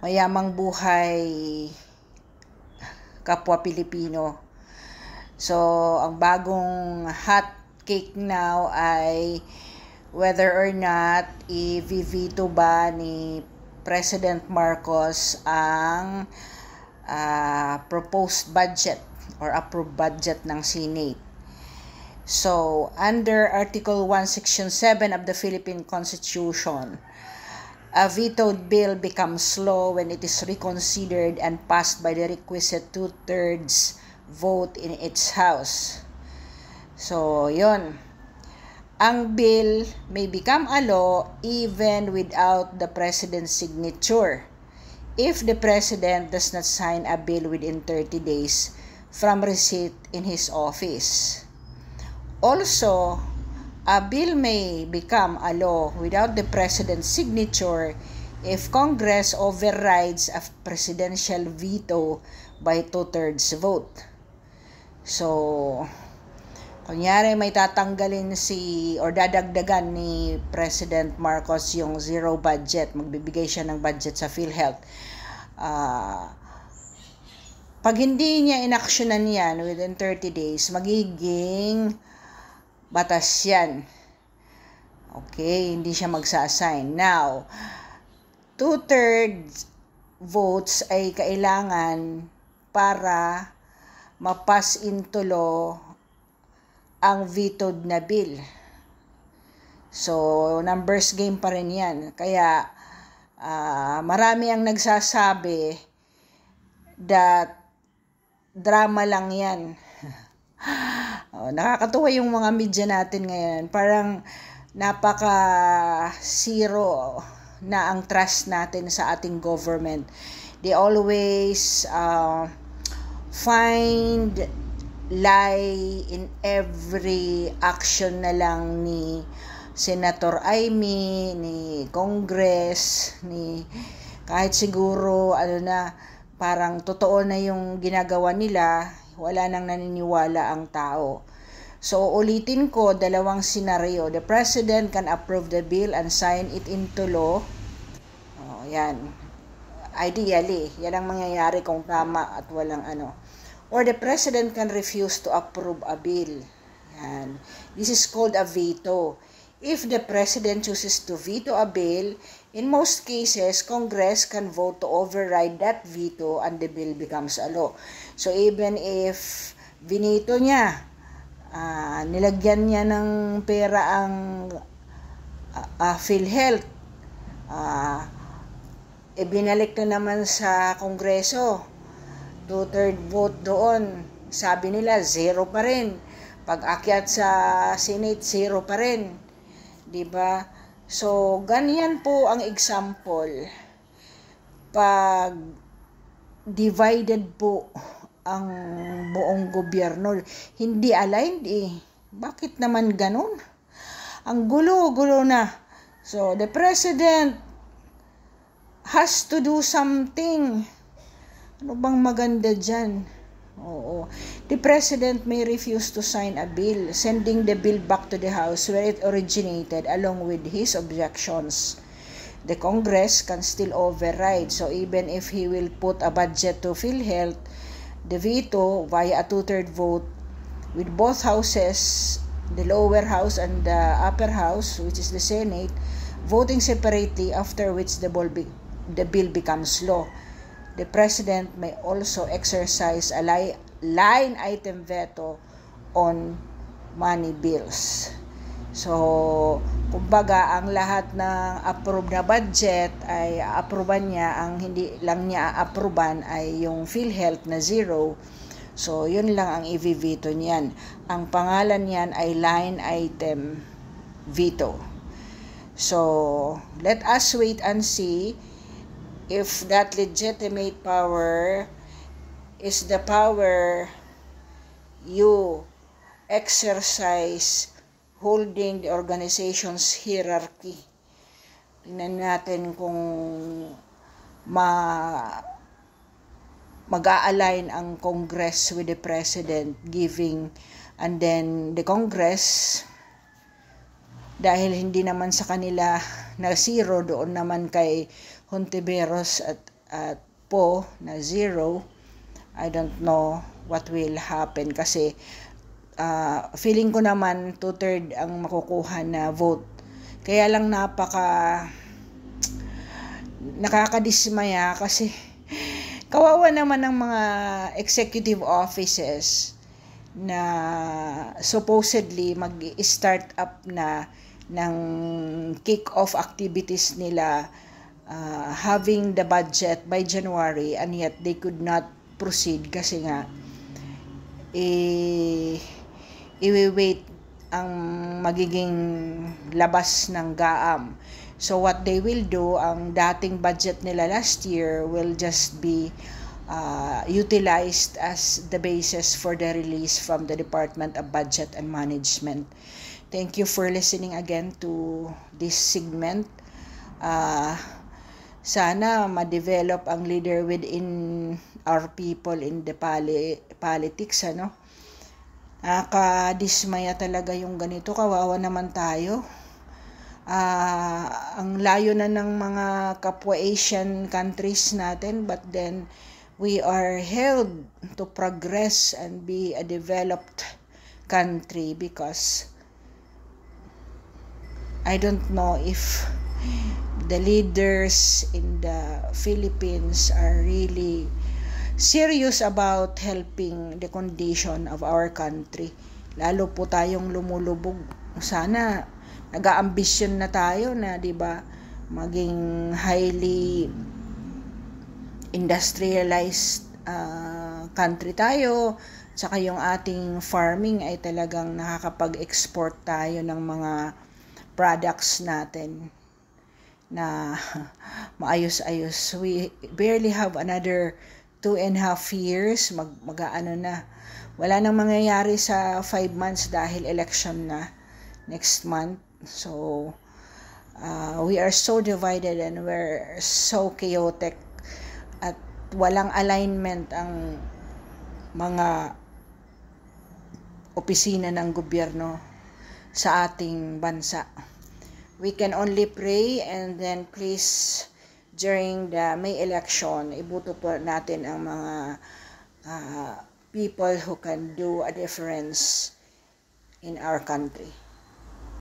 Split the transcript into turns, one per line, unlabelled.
mayamang buhay kapwa Pilipino. So, ang bagong hot cake now ay whether or not i-veto ba ni President Marcos ang proposed budget or approved budget ng Senate. So, under Article 1, Section 7 of the Philippine Constitution, a vetoed bill becomes law when it is reconsidered and passed by the requisite 2/3 vote in its house. So, yun. Ang bill may become a law even without the president's signature if the president does not sign a bill within 30 days from receipt in his office. Also, a bill may become a law without the president's signature if Congress overrides a presidential veto by 2/3 vote. So, kunyari may tatanggalin or dadagdagan ni President Marcos yung zero budget, magbibigay siya ng budget sa PhilHealth. Pag hindi niya inaksyonan yan within 30 days, magiging batas yan. Okay, hindi siya magsa-assign. Now, 2/3 votes ay kailangan para ma-pass into law ang vetoed na bill. So, numbers game pa rin yan. Kaya, marami ang nagsasabi that drama lang yan. Nakakatuwa yung mga media natin ngayon. Parang napaka-zero na ang trust natin sa ating government. They always find lie in every action na lang ni Senator Amy, ni Congress, ni kahit siguro parang totoo na yung ginagawa nila, wala nang naniniwala ang tao. So ulitin ko, dalawang senaryo. The president can approve the bill and sign it into law. Yan. Ideally, yan ang mangyayari kung tama at walang Or the president can refuse to approve a bill. Yan. This is called a veto. If the president chooses to veto a bill, in most cases, Congress can vote to override that veto and the bill becomes a law. So even if binito niya, nilagyan niya ng pera ang PhilHealth, binalik na naman sa Kongreso, 2/3 vote doon, sabi nila zero pa rin. Pag akyat sa Senate, zero pa rin. Diba? So, ganyan po ang example. Pag divided po ang buong gobyerno, hindi aligned Bakit naman ganun? Ang gulo-gulo na. So, the president has to do something. Ano bang maganda dyan? Oo. The president may refuse to sign a bill, sending the bill back to the House where it originated along with his objections. The Congress can still override. So even if he will put a budget to PhilHealth, the veto via a 2/3 vote with both houses, the lower house and the upper house, which is the Senate, voting separately, after which the bill becomes law. The president may also exercise a line item veto on money bills. So, kumbaga, ang lahat ng approved na budget ay approban niya. Ang hindi lang niya approban ay yung PhilHealth na zero. So, yun lang ang i-veto niyan. Ang pangalan niyan ay line item veto. So, let us wait and see if that legitimate power is the power you exercise holding the organization's hierarchy. Tingnan natin kung mag-a-align ang Congress with the President giving, and then the Congress, dahil hindi naman sa kanila na zero, doon naman kay Hontiveros at at po na 0, I don't know what will happen kasi feeling ko naman 2/3 ang makukuha na vote. Kaya lang nakakadismaya kasi kawawa naman ng mga executive offices na supposedly mag-start up na ng kick-off activities nila, having the budget by January, and yet they could not proceed kasi nga i-wait ang magiging labas ng GAAM. So what they will do, ang dating budget nila last year will just be utilized as the basis for the release from the Department of Budget and Management. Thank you for listening again to this segment. Sana ma-develop ang leader within our people in the politics, ano? Nakadismaya talaga yung ganito. Kawawa naman tayo. Ang layo na ng mga kapwa Asian countries natin, but then we are held to progress and be a developed country because I don't know if the leaders in the Philippines are really serious about helping the condition of our country. Lalo po tayong lumulubog. Sana nag-aambisyon na tayo na, 'di ba, maging highly industrialized country tayo. Tsaka yung ating farming ay talagang nakakapag-export tayo ng mga products natin na maayos-ayos. We barely have another 2.5 years, mag-aano na. Wala nang mangyayari sa 5 months dahil election na next month. So, we are so divided and we're so chaotic at walang alignment ang mga opisina ng gobyerno sa ating bansa. We can only pray, and then please, during the May election, iboto po natin ang mga people who can do a difference in our country.